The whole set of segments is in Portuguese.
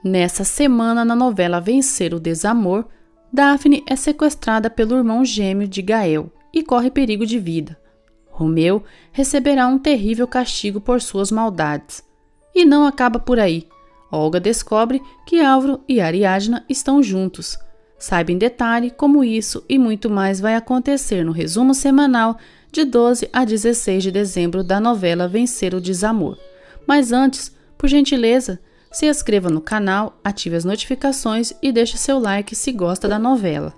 Nessa semana, na novela Vencer o Desamor, Daphne é sequestrada pelo irmão gêmeo de Gael e corre perigo de vida. Romeu receberá um terrível castigo por suas maldades. E não acaba por aí. Olga descobre que Álvaro e Ariadna estão juntos. Saiba em detalhe como isso e muito mais vai acontecer no resumo semanal de 12 a 16 de dezembro da novela Vencer o Desamor. Mas antes, por gentileza, se inscreva no canal, ative as notificações e deixe seu like se gosta da novela.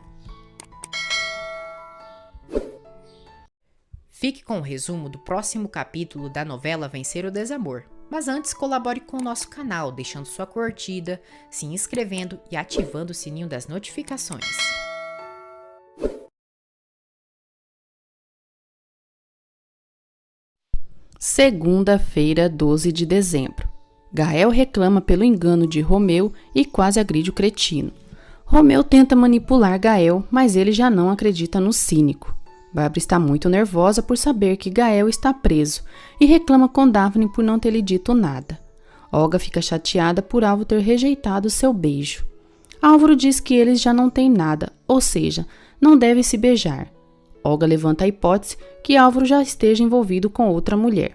Fique com o resumo do próximo capítulo da novela Vencer o Desamor. Mas antes, colabore com o nosso canal, deixando sua curtida, se inscrevendo e ativando o sininho das notificações. Segunda-feira, 12 de dezembro. Gael reclama pelo engano de Romeu e quase agride o cretino. Romeu tenta manipular Gael, mas ele já não acredita no cínico. Bárbara está muito nervosa por saber que Gael está preso e reclama com Daphne por não ter lhe dito nada. Olga fica chateada por Álvaro ter rejeitado seu beijo. Álvaro diz que eles já não têm nada, ou seja, não devem se beijar. Olga levanta a hipótese que Álvaro já esteja envolvido com outra mulher.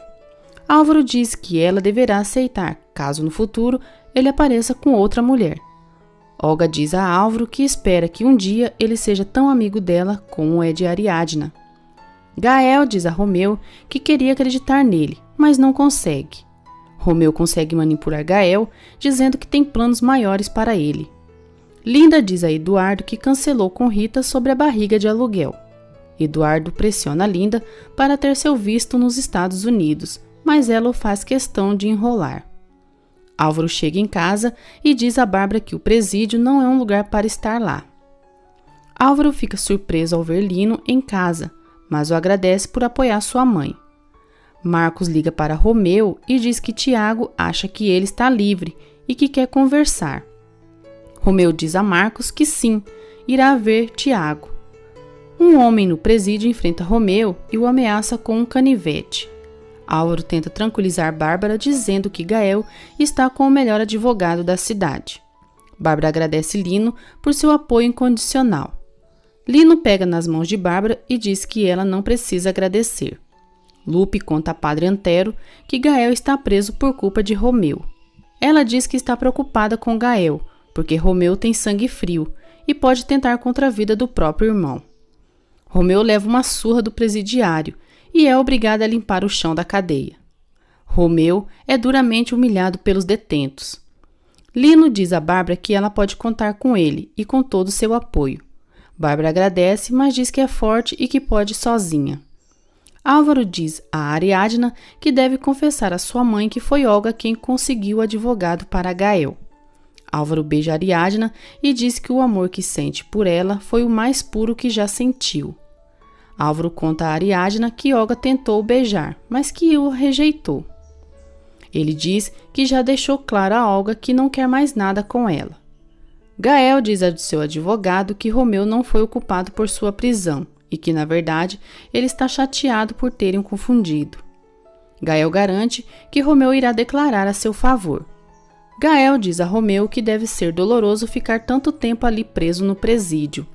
Álvaro diz que ela deverá aceitar, caso no futuro ele apareça com outra mulher. Olga diz a Álvaro que espera que um dia ele seja tão amigo dela como é de Ariadna. Gael diz a Romeu que queria acreditar nele, mas não consegue. Romeu consegue manipular Gael, dizendo que tem planos maiores para ele. Linda diz a Eduardo que cancelou com Rita sobre a barriga de aluguel. Eduardo pressiona Linda para ter seu visto nos Estados Unidos, mas ela o faz questão de enrolar. Álvaro chega em casa e diz a Bárbara que o presídio não é um lugar para estar lá. Álvaro fica surpreso ao ver Lino em casa, mas o agradece por apoiar sua mãe. Marcos liga para Romeu e diz que Tiago acha que ele está livre e que quer conversar. Romeu diz a Marcos que sim, irá ver Tiago. Um homem no presídio enfrenta Romeu e o ameaça com um canivete. Álvaro tenta tranquilizar Bárbara dizendo que Gael está com o melhor advogado da cidade. Bárbara agradece Lino por seu apoio incondicional. Lino pega nas mãos de Bárbara e diz que ela não precisa agradecer. Lupe conta a Padre Antero que Gael está preso por culpa de Romeu. Ela diz que está preocupada com Gael, porque Romeu tem sangue frio e pode tentar contra a vida do próprio irmão. Romeu leva uma surra do presidiário e é obrigado a limpar o chão da cadeia. Romeu é duramente humilhado pelos detentos. Lino diz a Bárbara que ela pode contar com ele e com todo o seu apoio. Bárbara agradece, mas diz que é forte e que pode ir sozinha. Álvaro diz a Ariadna que deve confessar à sua mãe que foi Olga quem conseguiu o advogado para Gael. Álvaro beija Ariadna e diz que o amor que sente por ela foi o mais puro que já sentiu. Álvaro conta a Ariadna que Olga tentou beijar, mas que o rejeitou. Ele diz que já deixou claro a Olga que não quer mais nada com ela. Gael diz a seu advogado que Romeu não foi o culpado por sua prisão e que, na verdade, ele está chateado por terem o confundido. Gael garante que Romeu irá declarar a seu favor. Gael diz a Romeu que deve ser doloroso ficar tanto tempo ali preso no presídio.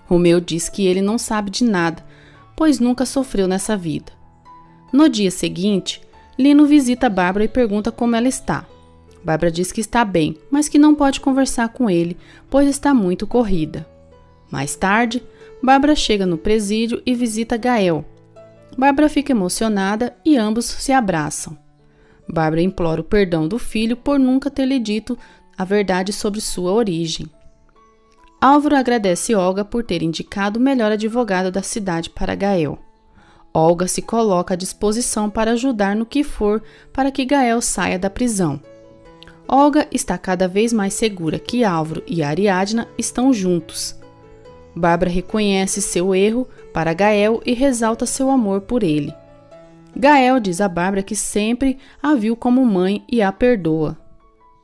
Romeu diz que ele não sabe de nada, pois nunca sofreu nessa vida. No dia seguinte, Lino visita Bárbara e pergunta como ela está. Bárbara diz que está bem, mas que não pode conversar com ele, pois está muito corrida. Mais tarde, Bárbara chega no presídio e visita Gael. Bárbara fica emocionada e ambos se abraçam. Bárbara implora o perdão do filho por nunca ter lhe dito a verdade sobre sua origem. Álvaro agradece Olga por ter indicado o melhor advogado da cidade para Gael. Olga se coloca à disposição para ajudar no que for para que Gael saia da prisão. Olga está cada vez mais segura que Álvaro e Ariadna estão juntos. Bárbara reconhece seu erro para Gael e ressalta seu amor por ele. Gael diz a Bárbara que sempre a viu como mãe e a perdoa.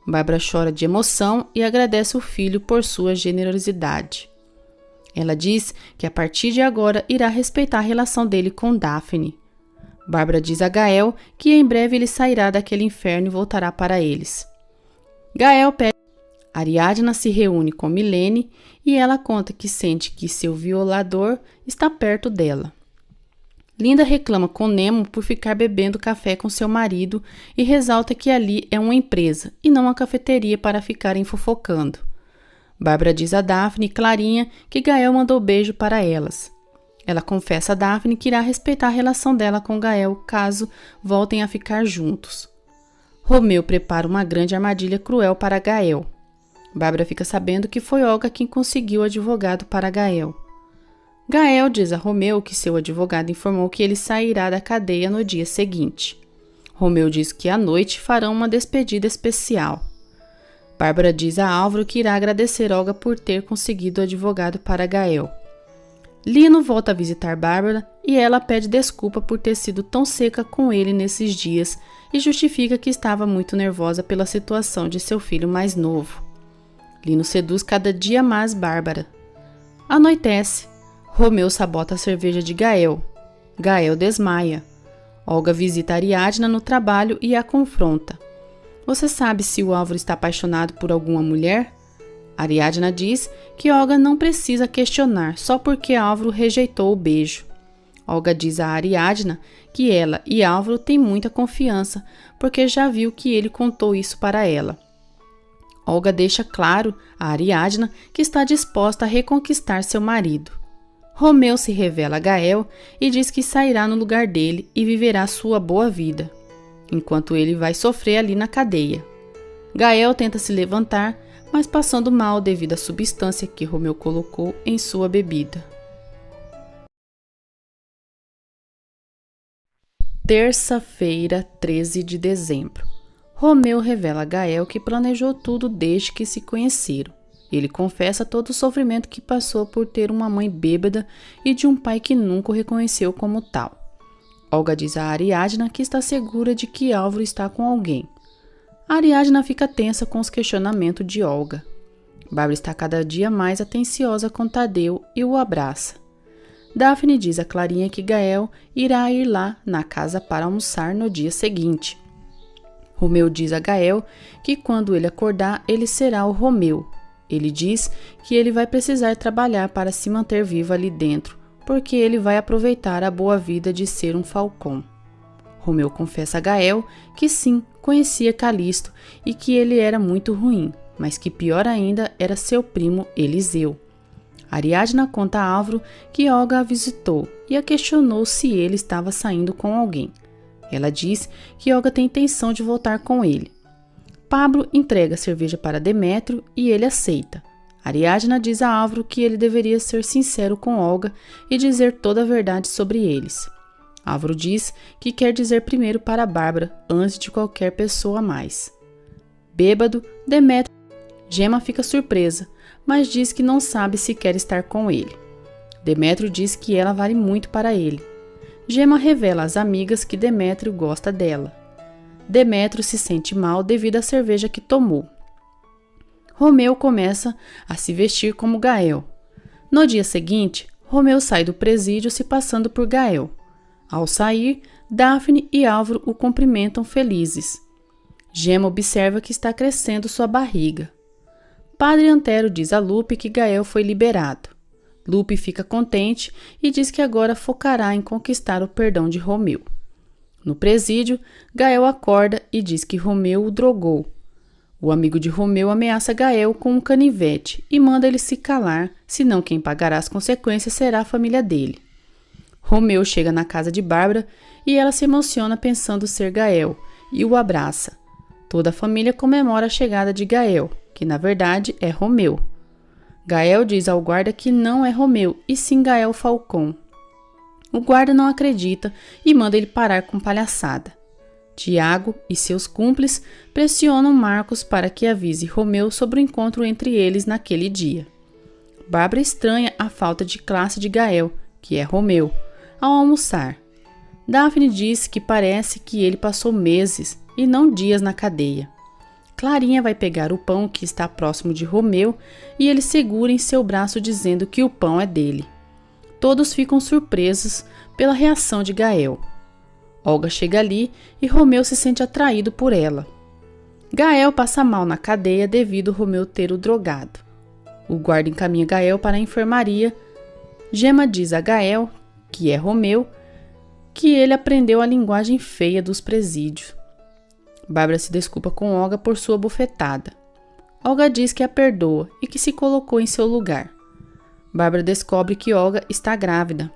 Bárbara chora de emoção e agradece o filho por sua generosidade. Ela diz que a partir de agora irá respeitar a relação dele com Daphne. Bárbara diz a Gael que em breve ele sairá daquele inferno e voltará para eles. Gael pede Ariadna se reúne com Milene e ela conta que sente que seu violador está perto dela. Linda reclama com Nemo por ficar bebendo café com seu marido e ressalta que ali é uma empresa e não uma cafeteria para ficarem fofocando. Bárbara diz a Daphne e Clarinha que Gael mandou beijo para elas. Ela confessa a Daphne que irá respeitar a relação dela com Gael caso voltem a ficar juntos. Romeu prepara uma grande armadilha cruel para Gael. Bárbara fica sabendo que foi Olga quem conseguiu o advogado para Gael. Gael diz a Romeu que seu advogado informou que ele sairá da cadeia no dia seguinte. Romeu diz que à noite farão uma despedida especial. Bárbara diz a Álvaro que irá agradecer Olga por ter conseguido o advogado para Gael. Lino volta a visitar Bárbara e ela pede desculpa por ter sido tão seca com ele nesses dias e justifica que estava muito nervosa pela situação de seu filho mais novo. Lino seduz cada dia mais Bárbara. Anoitece. Romeu sabota a cerveja de Gael. Gael desmaia. Olga visita Ariadna no trabalho e a confronta. Você sabe se o Álvaro está apaixonado por alguma mulher? Ariadna diz que Olga não precisa questionar só porque Álvaro rejeitou o beijo. Olga diz a Ariadna que ela e Álvaro têm muita confiança porque já viu que ele contou isso para ela. Olga deixa claro a Ariadna que está disposta a reconquistar seu marido. Romeu se revela a Gael e diz que sairá no lugar dele e viverá sua boa vida, enquanto ele vai sofrer ali na cadeia. Gael tenta se levantar, mas passando mal devido à substância que Romeu colocou em sua bebida. Terça-feira, 13 de dezembro. Romeu revela a Gael que planejou tudo desde que se conheceram. Ele confessa todo o sofrimento que passou por ter uma mãe bêbada e de um pai que nunca o reconheceu como tal. Olga diz a Ariadna que está segura de que Álvaro está com alguém. A Ariadna fica tensa com os questionamentos de Olga. Bárbara está cada dia mais atenciosa com Tadeu e o abraça. Daphne diz a Clarinha que Gael irá ir lá na casa para almoçar no dia seguinte. Romeu diz a Gael que quando ele acordar, ele será o Romeu. Ele diz que ele vai precisar trabalhar para se manter vivo ali dentro, porque ele vai aproveitar a boa vida de ser um falcão. Romeu confessa a Gael que sim, conhecia Calisto e que ele era muito ruim, mas que pior ainda era seu primo Eliseu. Ariadna conta a Álvaro que Olga a visitou e a questionou se ele estava saindo com alguém. Ela diz que Olga tem intenção de voltar com ele. Pablo entrega a cerveja para Demétrio e ele aceita. Ariadna diz a Álvaro que ele deveria ser sincero com Olga e dizer toda a verdade sobre eles. Álvaro diz que quer dizer primeiro para Bárbara antes de qualquer pessoa mais. Bêbado, Demétrio. Gema fica surpresa, mas diz que não sabe se quer estar com ele. Demétrio diz que ela vale muito para ele. Gema revela às amigas que Demétrio gosta dela. Demétrio se sente mal devido à cerveja que tomou. Romeu começa a se vestir como Gael. No dia seguinte, Romeu sai do presídio se passando por Gael. Ao sair, Daphne e Álvaro o cumprimentam felizes. Gema observa que está crescendo sua barriga. Padre Antero diz a Lupe que Gael foi liberado. Lupe fica contente e diz que agora focará em conquistar o perdão de Romeu. No presídio, Gael acorda e diz que Romeu o drogou. O amigo de Romeu ameaça Gael com um canivete e manda ele se calar, senão quem pagará as consequências será a família dele. Romeu chega na casa de Bárbara e ela se emociona pensando ser Gael e o abraça. Toda a família comemora a chegada de Gael, que na verdade é Romeu. Gael diz ao guarda que não é Romeu e sim Gael Falcão. O guarda não acredita e manda ele parar com palhaçada. Tiago e seus cúmplices pressionam Marcos para que avise Romeu sobre o encontro entre eles naquele dia. Bárbara estranha a falta de classe de Gael, que é Romeu, ao almoçar. Daphne diz que parece que ele passou meses e não dias na cadeia. Clarinha vai pegar o pão que está próximo de Romeu e ele segura em seu braço dizendo que o pão é dele. Todos ficam surpresos pela reação de Gael. Olga chega ali e Romeu se sente atraído por ela. Gael passa mal na cadeia devido Romeu ter o drogado. O guarda encaminha Gael para a enfermaria. Gemma diz a Gael, que é Romeu, que ele aprendeu a linguagem feia dos presídios. Bárbara se desculpa com Olga por sua bufetada. Olga diz que a perdoa e que se colocou em seu lugar. Bárbara descobre que Olga está grávida.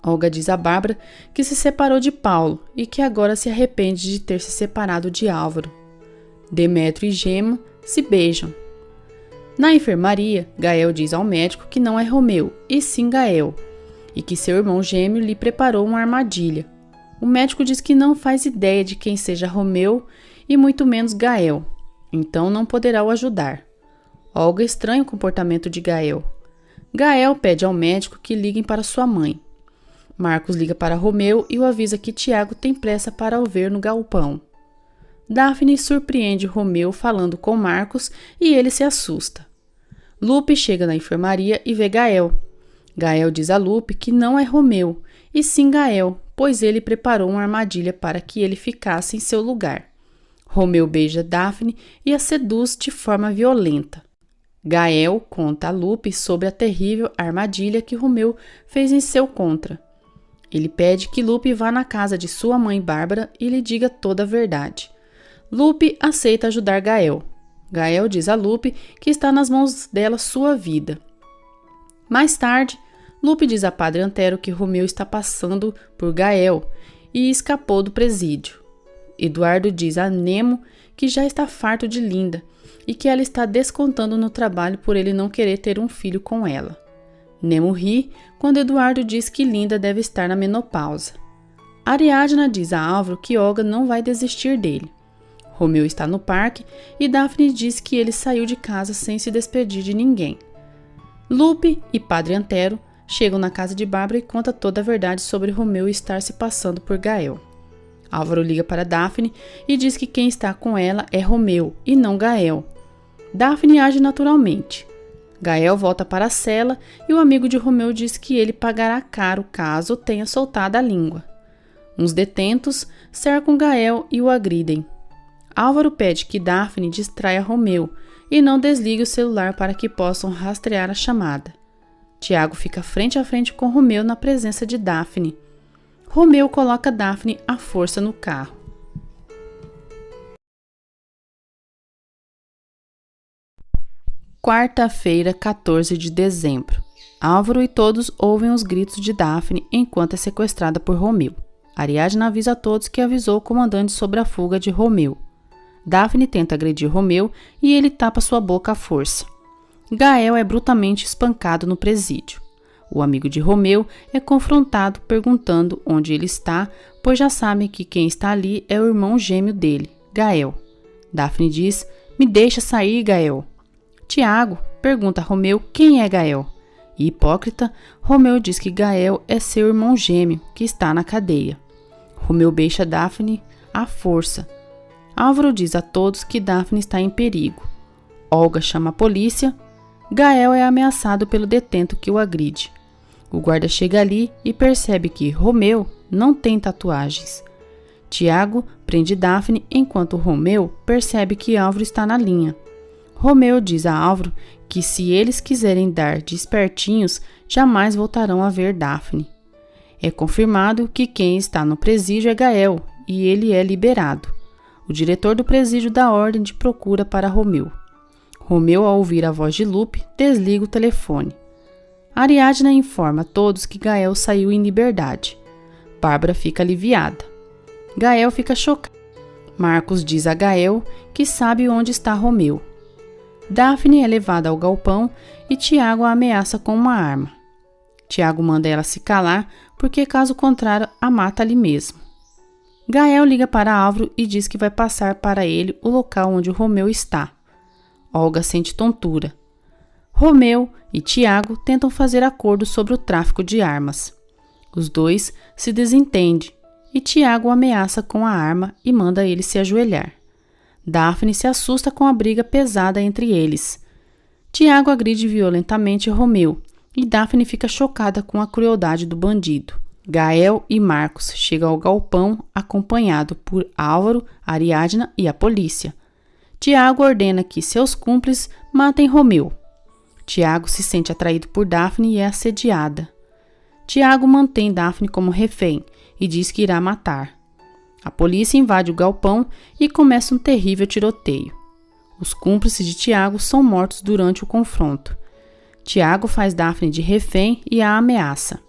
Olga diz a Bárbara que se separou de Paulo e que agora se arrepende de ter se separado de Álvaro. Demétrio e Gemma se beijam. Na enfermaria, Gael diz ao médico que não é Romeu, e sim Gael, e que seu irmão gêmeo lhe preparou uma armadilha. O médico diz que não faz ideia de quem seja Romeu e muito menos Gael, então não poderá o ajudar. Olga estranha o comportamento de Gael. Gael pede ao médico que liguem para sua mãe. Marcos liga para Romeu e o avisa que Tiago tem pressa para o ver no galpão. Daphne surpreende Romeu falando com Marcos e ele se assusta. Lupe chega na enfermaria e vê Gael. Gael diz a Lupe que não é Romeu, e sim Gael, pois ele preparou uma armadilha para que ele ficasse em seu lugar. Romeu beija Daphne e a seduz de forma violenta. Gael conta a Lupe sobre a terrível armadilha que Romeu fez em seu contra. Ele pede que Lupe vá na casa de sua mãe Bárbara e lhe diga toda a verdade. Lupe aceita ajudar Gael. Gael diz a Lupe que está nas mãos dela sua vida. Mais tarde, Lupe diz a Padre Antero que Romeu está passando por Gael e escapou do presídio. Eduardo diz a Nemo que já está farto de Linda e que ela está descontando no trabalho por ele não querer ter um filho com ela. Nemo ri quando Eduardo diz que Linda deve estar na menopausa. Ariadna diz a Álvaro que Olga não vai desistir dele. Romeu está no parque e Daphne diz que ele saiu de casa sem se despedir de ninguém. Lupe e Padre Antero chegam na casa de Bárbara e contam toda a verdade sobre Romeu estar se passando por Gael. Álvaro liga para Daphne e diz que quem está com ela é Romeu e não Gael. Daphne age naturalmente. Gael volta para a cela e o amigo de Romeu diz que ele pagará caro caso tenha soltado a língua. Uns detentos cercam Gael e o agridem. Álvaro pede que Daphne distraia Romeu e não desligue o celular para que possam rastrear a chamada. Tiago fica frente a frente com Romeu na presença de Daphne. Romeu coloca Daphne à força no carro. Quarta-feira, 14 de dezembro. Álvaro e todos ouvem os gritos de Daphne enquanto é sequestrada por Romeu. Ariadna avisa a todos que avisou o comandante sobre a fuga de Romeu. Daphne tenta agredir Romeu e ele tapa sua boca à força. Gael é brutalmente espancado no presídio. O amigo de Romeu é confrontado perguntando onde ele está, pois já sabem que quem está ali é o irmão gêmeo dele, Gael. Daphne diz: "Me deixa sair, Gael." Tiago pergunta a Romeu quem é Gael. E hipócrita, Romeu diz que Gael é seu irmão gêmeo, que está na cadeia. Romeu beija Daphne à força. Álvaro diz a todos que Daphne está em perigo. Olga chama a polícia. Gael é ameaçado pelo detento que o agride. O guarda chega ali e percebe que Romeu não tem tatuagens. Tiago prende Daphne enquanto Romeu percebe que Álvaro está na linha. Romeu diz a Álvaro que se eles quiserem dar de espertinhos, jamais voltarão a ver Daphne. É confirmado que quem está no presídio é Gael e ele é liberado. O diretor do presídio dá ordem de procura para Romeu. Romeu, ao ouvir a voz de Lupe, desliga o telefone. Ariadna informa a todos que Gael saiu em liberdade. Bárbara fica aliviada. Gael fica chocado. Marcos diz a Gael que sabe onde está Romeu. Daphne é levada ao galpão e Tiago a ameaça com uma arma. Tiago manda ela se calar, porque caso contrário a mata ali mesmo. Gael liga para Álvaro e diz que vai passar para ele o local onde o Romeu está. Olga sente tontura. Romeu e Tiago tentam fazer acordo sobre o tráfico de armas. Os dois se desentendem e Tiago ameaça com a arma e manda ele se ajoelhar. Daphne se assusta com a briga pesada entre eles. Tiago agride violentamente Romeu e Daphne fica chocada com a crueldade do bandido. Gael e Marcos chegam ao galpão acompanhado por Álvaro, Ariadna e a polícia. Tiago ordena que seus cúmplices matem Romeu. Tiago se sente atraído por Daphne e é assediada. Tiago mantém Daphne como refém e diz que irá matar. A polícia invade o galpão e começa um terrível tiroteio. Os cúmplices de Tiago são mortos durante o confronto. Tiago faz Daphne de refém e a ameaça.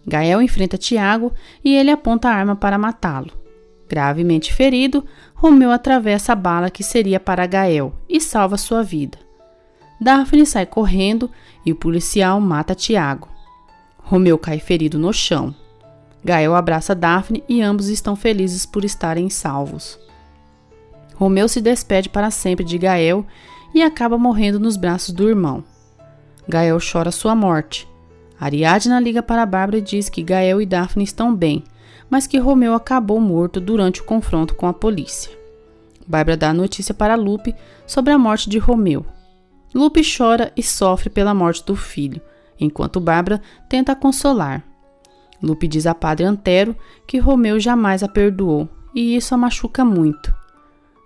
Gael enfrenta Tiago e ele aponta a arma para matá-lo. Gravemente ferido, Romeu atravessa a bala que seria para Gael e salva sua vida. Daphne sai correndo e o policial mata Tiago. Romeu cai ferido no chão. Gael abraça Daphne e ambos estão felizes por estarem salvos. Romeu se despede para sempre de Gael e acaba morrendo nos braços do irmão. Gael chora sua morte. Ariadna liga para Bárbara e diz que Gael e Daphne estão bem, mas que Romeu acabou morto durante o confronto com a polícia. Bárbara dá a notícia para Lupe sobre a morte de Romeu. Lupe chora e sofre pela morte do filho, enquanto Bárbara tenta a consolar. Lupe diz a Padre Antero que Romeu jamais a perdoou e isso a machuca muito.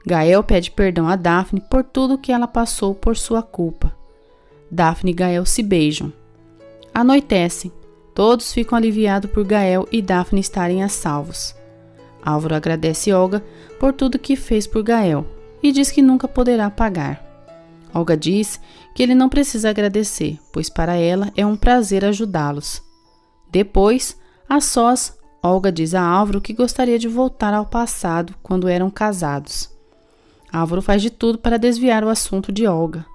Gael pede perdão a Daphne por tudo que ela passou por sua culpa. Daphne e Gael se beijam. Anoitece. Todos ficam aliviados por Gael e Daphne estarem a salvos. Álvaro agradece Olga por tudo que fez por Gael e diz que nunca poderá pagar. Olga diz que ele não precisa agradecer, pois para ela é um prazer ajudá-los. Depois, a sós, Olga diz a Álvaro que gostaria de voltar ao passado quando eram casados. Álvaro faz de tudo para desviar o assunto de Olga.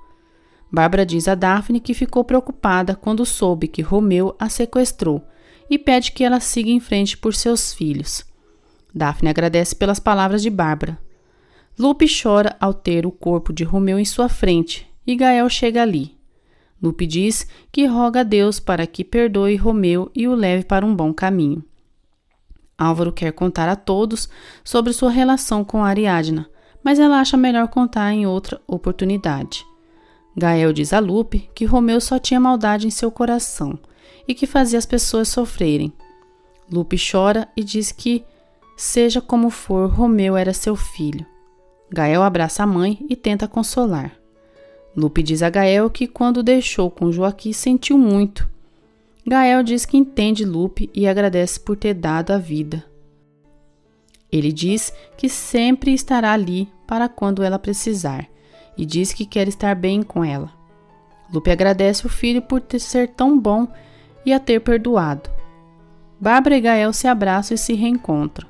Bárbara diz a Daphne que ficou preocupada quando soube que Romeu a sequestrou e pede que ela siga em frente por seus filhos. Daphne agradece pelas palavras de Bárbara. Lupe chora ao ter o corpo de Romeu em sua frente e Gael chega ali. Lupe diz que roga a Deus para que perdoe Romeu e o leve para um bom caminho. Álvaro quer contar a todos sobre sua relação com Ariadna, mas ela acha melhor contar em outra oportunidade. Gael diz a Lupe que Romeu só tinha maldade em seu coração e que fazia as pessoas sofrerem. Lupe chora e diz que, seja como for, Romeu era seu filho. Gael abraça a mãe e tenta consolar. Lupe diz a Gael que quando deixou com Joaquim sentiu muito. Gael diz que entende Lupe e agradece por ter dado a vida. Ele diz que sempre estará ali para quando ela precisar e diz que quer estar bem com ela. Lupe agradece o filho por ser tão bom e a ter perdoado. Bárbara e Gael se abraçam e se reencontram.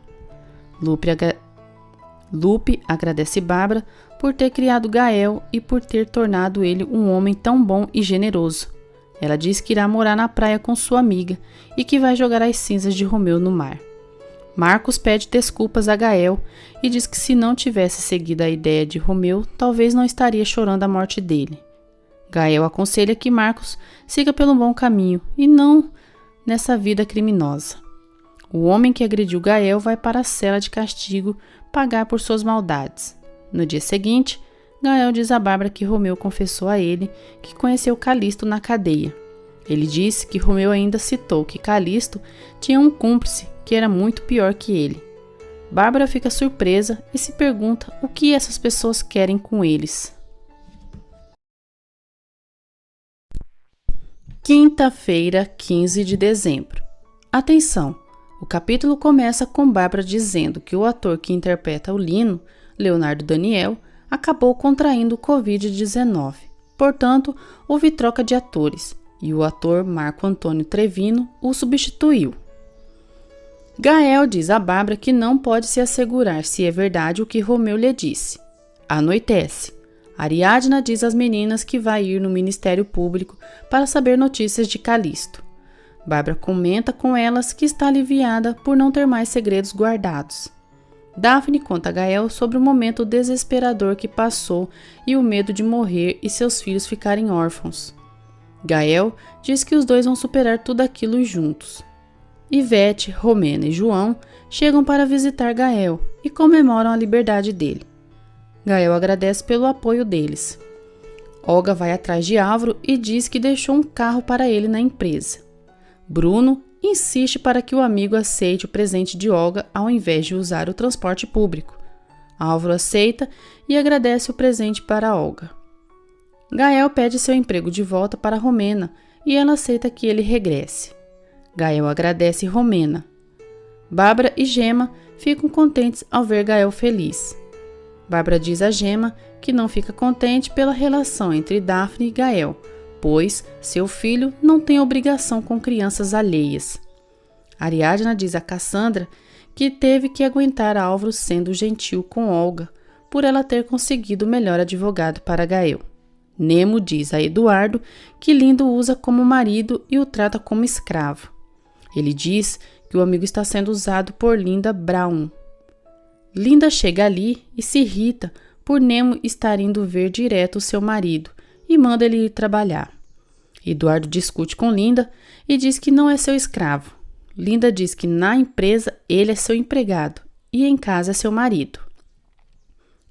Lupe agradece Bárbara por ter criado Gael e por ter tornado ele um homem tão bom e generoso. Ela diz que irá morar na praia com sua amiga e que vai jogar as cinzas de Romeu no mar. Marcos pede desculpas a Gael e diz que se não tivesse seguido a ideia de Romeu, talvez não estaria chorando a morte dele. Gael aconselha que Marcos siga pelo bom caminho e não nessa vida criminosa. O homem que agrediu Gael vai para a cela de castigo pagar por suas maldades. No dia seguinte, Gael diz a Bárbara que Romeu confessou a ele que conheceu Calisto na cadeia. Ele disse que Romeu ainda citou que Calisto tinha um cúmplice que era muito pior que ele. Bárbara fica surpresa e se pergunta o que essas pessoas querem com eles. Quinta-feira, 15 de dezembro. Atenção! O capítulo começa com Bárbara dizendo que o ator que interpreta o Lino, Leonardo Daniel, acabou contraindo o Covid-19. Portanto, houve troca de atores e o ator Marco Antônio Trevino o substituiu. Gael diz a Bárbara que não pode se assegurar se é verdade o que Romeu lhe disse. Anoitece. Ariadna diz às meninas que vai ir no Ministério Público para saber notícias de Calisto. Bárbara comenta com elas que está aliviada por não ter mais segredos guardados. Daphne conta a Gael sobre o momento desesperador que passou e o medo de morrer e seus filhos ficarem órfãos. Gael diz que os dois vão superar tudo aquilo juntos. Ivete, Romena e João chegam para visitar Gael e comemoram a liberdade dele. Gael agradece pelo apoio deles. Olga vai atrás de Álvaro e diz que deixou um carro para ele na empresa. Bruno insiste para que o amigo aceite o presente de Olga ao invés de usar o transporte público. Álvaro aceita e agradece o presente para Olga. Gael pede seu emprego de volta para Romena e ela aceita que ele regresse. Gael agradece Romena. Bárbara e Gema ficam contentes ao ver Gael feliz. Bárbara diz a Gema que não fica contente pela relação entre Daphne e Gael, pois seu filho não tem obrigação com crianças alheias. Ariadna diz a Cassandra que teve que aguentar Álvaro sendo gentil com Olga, por ela ter conseguido o melhor advogado para Gael. Nemo diz a Eduardo que Linda o usa como marido e o trata como escravo. Ele diz que o amigo está sendo usado por Linda Brown. Linda chega ali e se irrita por Nemo estar indo ver direto o seu marido e manda ele ir trabalhar. Eduardo discute com Linda e diz que não é seu escravo. Linda diz que na empresa ele é seu empregado e em casa é seu marido.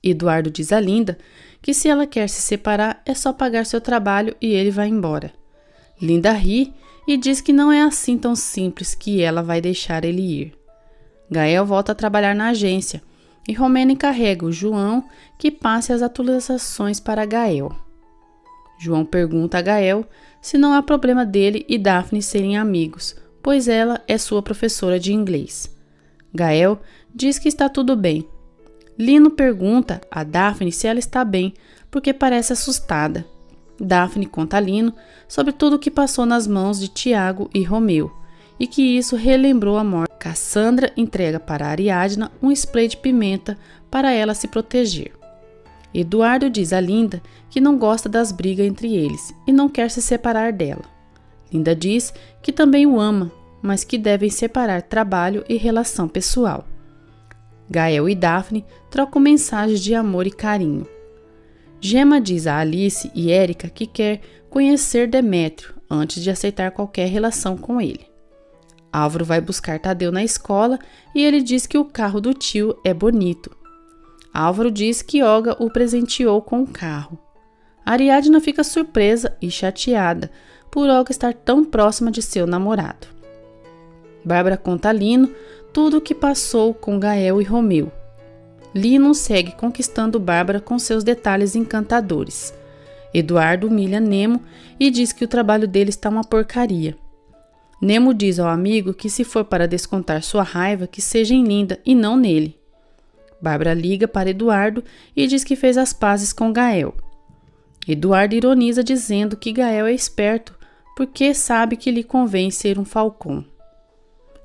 Eduardo diz a Linda que se ela quer se separar é só pagar seu trabalho e ele vai embora. Linda ri e diz que não é assim tão simples que ela vai deixar ele ir. Gael volta a trabalhar na agência e Romena encarrega o João que passe as atualizações para Gael. João pergunta a Gael se não há problema dele e Daphne serem amigos, pois ela é sua professora de inglês. Gael diz que está tudo bem. Lino pergunta a Daphne se ela está bem, porque parece assustada. Daphne conta a Lino sobre tudo o que passou nas mãos de Tiago e Romeu, e que isso relembrou a morte. Cassandra entrega para Ariadna um spray de pimenta para ela se proteger. Eduardo diz a Linda que não gosta das brigas entre eles e não quer se separar dela. Linda diz que também o ama, mas que devem separar trabalho e relação pessoal. Gael e Daphne trocam mensagens de amor e carinho. Gema diz a Alice e Érica que quer conhecer Demétrio antes de aceitar qualquer relação com ele. Álvaro vai buscar Tadeu na escola e ele diz que o carro do tio é bonito. Álvaro diz que Olga o presenteou com um carro. Ariadna fica surpresa e chateada por Olga estar tão próxima de seu namorado. Bárbara conta a Lino tudo o que passou com Gael e Romeu. Lino segue conquistando Bárbara com seus detalhes encantadores. Eduardo humilha Nemo e diz que o trabalho dele está uma porcaria. Nemo diz ao amigo que se for para descontar sua raiva, que seja em Linda e não nele. Bárbara liga para Eduardo e diz que fez as pazes com Gael. Eduardo ironiza dizendo que Gael é esperto porque sabe que lhe convém ser um falcão.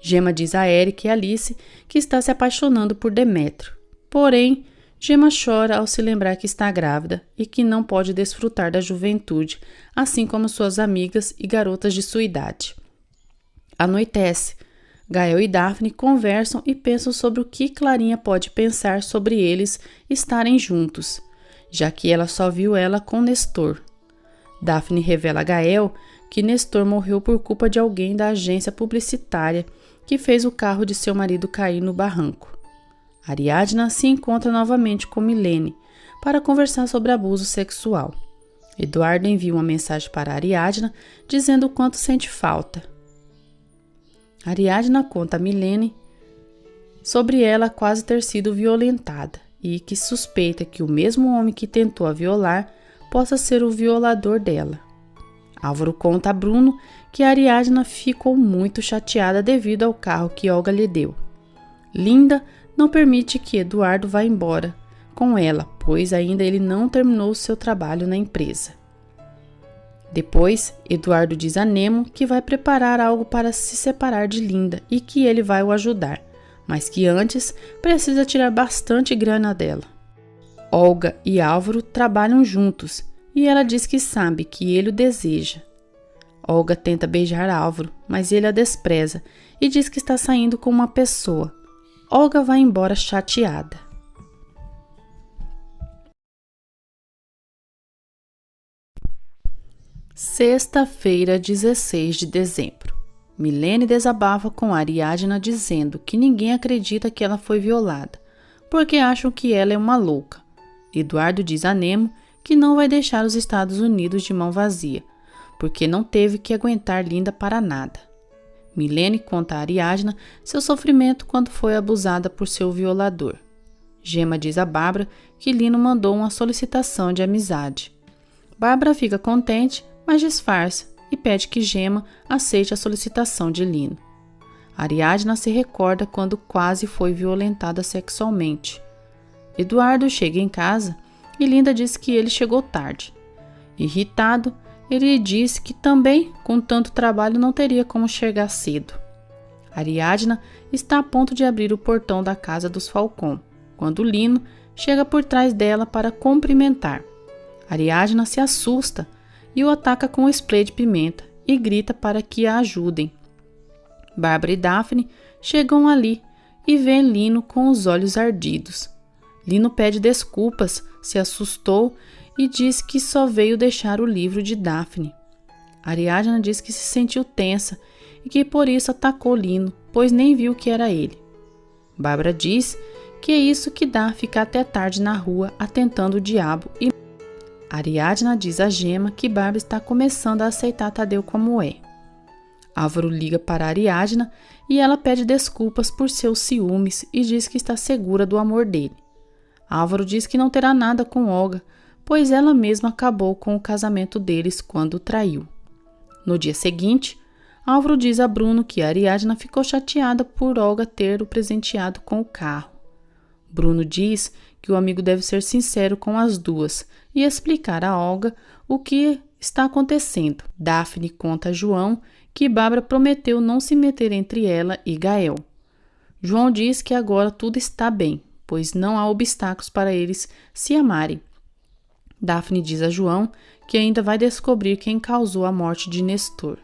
Gema diz a Érica e Alice que está se apaixonando por Demétrio. Porém, Gema chora ao se lembrar que está grávida e que não pode desfrutar da juventude, assim como suas amigas e garotas de sua idade. Anoitece. Gael e Daphne conversam e pensam sobre o que Clarinha pode pensar sobre eles estarem juntos, já que ela só viu ela com Nestor. Daphne revela a Gael que Nestor morreu por culpa de alguém da agência publicitária que fez o carro de seu marido cair no barranco. Ariadna se encontra novamente com Milene para conversar sobre abuso sexual. Eduardo envia uma mensagem para Ariadna dizendo o quanto sente falta. Ariadna conta a Milene sobre ela quase ter sido violentada e que suspeita que o mesmo homem que tentou a violar possa ser o violador dela. Álvaro conta a Bruno que Ariadna ficou muito chateada devido ao carro que Olga lhe deu. Linda não permite que Eduardo vá embora com ela, pois ainda ele não terminou seu trabalho na empresa. Depois, Eduardo diz a Nemo que vai preparar algo para se separar de Linda e que ele vai o ajudar, mas que antes precisa tirar bastante grana dela. Olga e Álvaro trabalham juntos e ela diz que sabe que ele o deseja. Olga tenta beijar Álvaro, mas ele a despreza e diz que está saindo com uma pessoa. Olga vai embora chateada. Sexta-feira, 16 de dezembro. Milene desabafa com Ariadna dizendo que ninguém acredita que ela foi violada, porque acham que ela é uma louca. Eduardo diz a Nemo que não vai deixar os Estados Unidos de mão vazia, porque não teve que aguentar Linda para nada. Milene conta a Ariadna seu sofrimento quando foi abusada por seu violador. Gema diz a Bárbara que Lino mandou uma solicitação de amizade. Bárbara fica contente, mas disfarça e pede que Gema aceite a solicitação de Lino. Ariadna se recorda quando quase foi violentada sexualmente. Eduardo chega em casa e Linda diz que ele chegou tarde. Irritado, ele diz que também, com tanto trabalho, não teria como chegar cedo. Ariadna está a ponto de abrir o portão da casa dos Falcon, quando Lino chega por trás dela para cumprimentar. Ariadna se assusta e o ataca com um spray de pimenta e grita para que a ajudem. Bárbara e Daphne chegam ali e veem Lino com os olhos ardidos. Lino pede desculpas, se assustou e diz que só veio deixar o livro de Daphne. Ariadna diz que se sentiu tensa e que por isso atacou Lino, pois nem viu que era ele. Bárbara diz que é isso que dá ficar até tarde na rua atentando o diabo e Ariadna diz a Gema que Bárbara está começando a aceitar Tadeu como é. Álvaro liga para Ariadna e ela pede desculpas por seus ciúmes e diz que está segura do amor dele. Álvaro diz que não terá nada com Olga, pois ela mesma acabou com o casamento deles quando o traiu. No dia seguinte, Álvaro diz a Bruno que Ariadna ficou chateada por Olga ter o presenteado com o carro. Bruno diz que o amigo deve ser sincero com as duas e explicar a Olga o que está acontecendo. Daphne conta a João que Bárbara prometeu não se meter entre ela e Gael. João diz que agora tudo está bem, pois não há obstáculos para eles se amarem. Daphne diz a João que ainda vai descobrir quem causou a morte de Nestor.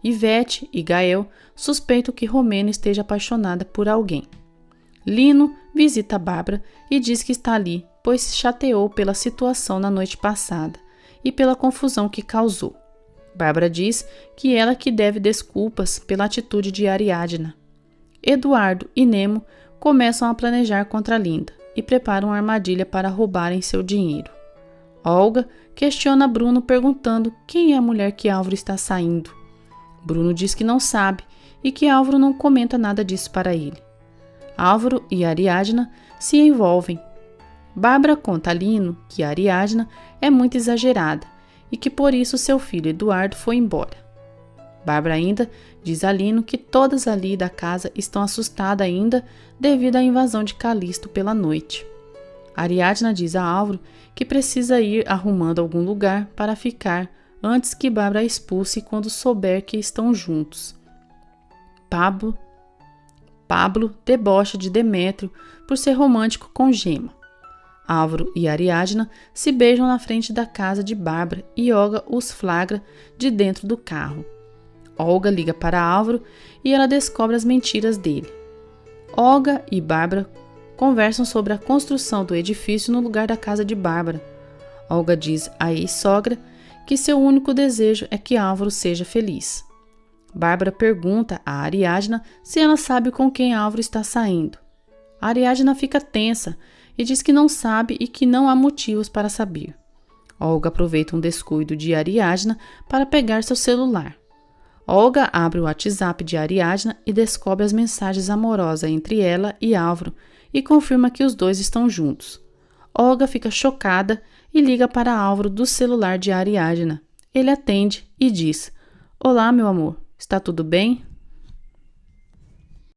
Ivete e Gael suspeitam que Romena esteja apaixonada por alguém. Lino visita Bárbara e diz que está ali, pois se chateou pela situação na noite passada e pela confusão que causou. Bárbara diz que ela que deve desculpas pela atitude de Ariadna. Eduardo e Nemo começam a planejar contra Linda e preparam uma armadilha para roubarem seu dinheiro. Olga questiona Bruno perguntando quem é a mulher que Álvaro está saindo. Bruno diz que não sabe e que Álvaro não comenta nada disso para ele. Álvaro e Ariadna se envolvem. Bárbara conta a Lino que Ariadna é muito exagerada e que por isso seu filho Eduardo foi embora. Bárbara ainda diz a Lino que todas ali da casa estão assustadas ainda devido à invasão de Calisto pela noite. Ariadna diz a Álvaro que precisa ir arrumando algum lugar para ficar antes que Bárbara a expulse quando souber que estão juntos. Pablo debocha de Demétrio por ser romântico com Gema. Álvaro e Ariadna se beijam na frente da casa de Bárbara e Olga os flagra de dentro do carro. Olga liga para Álvaro e ela descobre as mentiras dele. Olga e Bárbara conversam sobre a construção do edifício no lugar da casa de Bárbara. Olga diz à ex-sogra que seu único desejo é que Álvaro seja feliz. Bárbara pergunta a Ariadna se ela sabe com quem Álvaro está saindo. A Ariadna fica tensa e diz que não sabe e que não há motivos para saber. Olga aproveita um descuido de Ariadna para pegar seu celular. Olga abre o WhatsApp de Ariadna e descobre as mensagens amorosas entre ela e Álvaro e confirma que os dois estão juntos. Olga fica chocada e liga para Álvaro do celular de Ariadna. Ele atende e diz: "Olá, meu amor, está tudo bem?"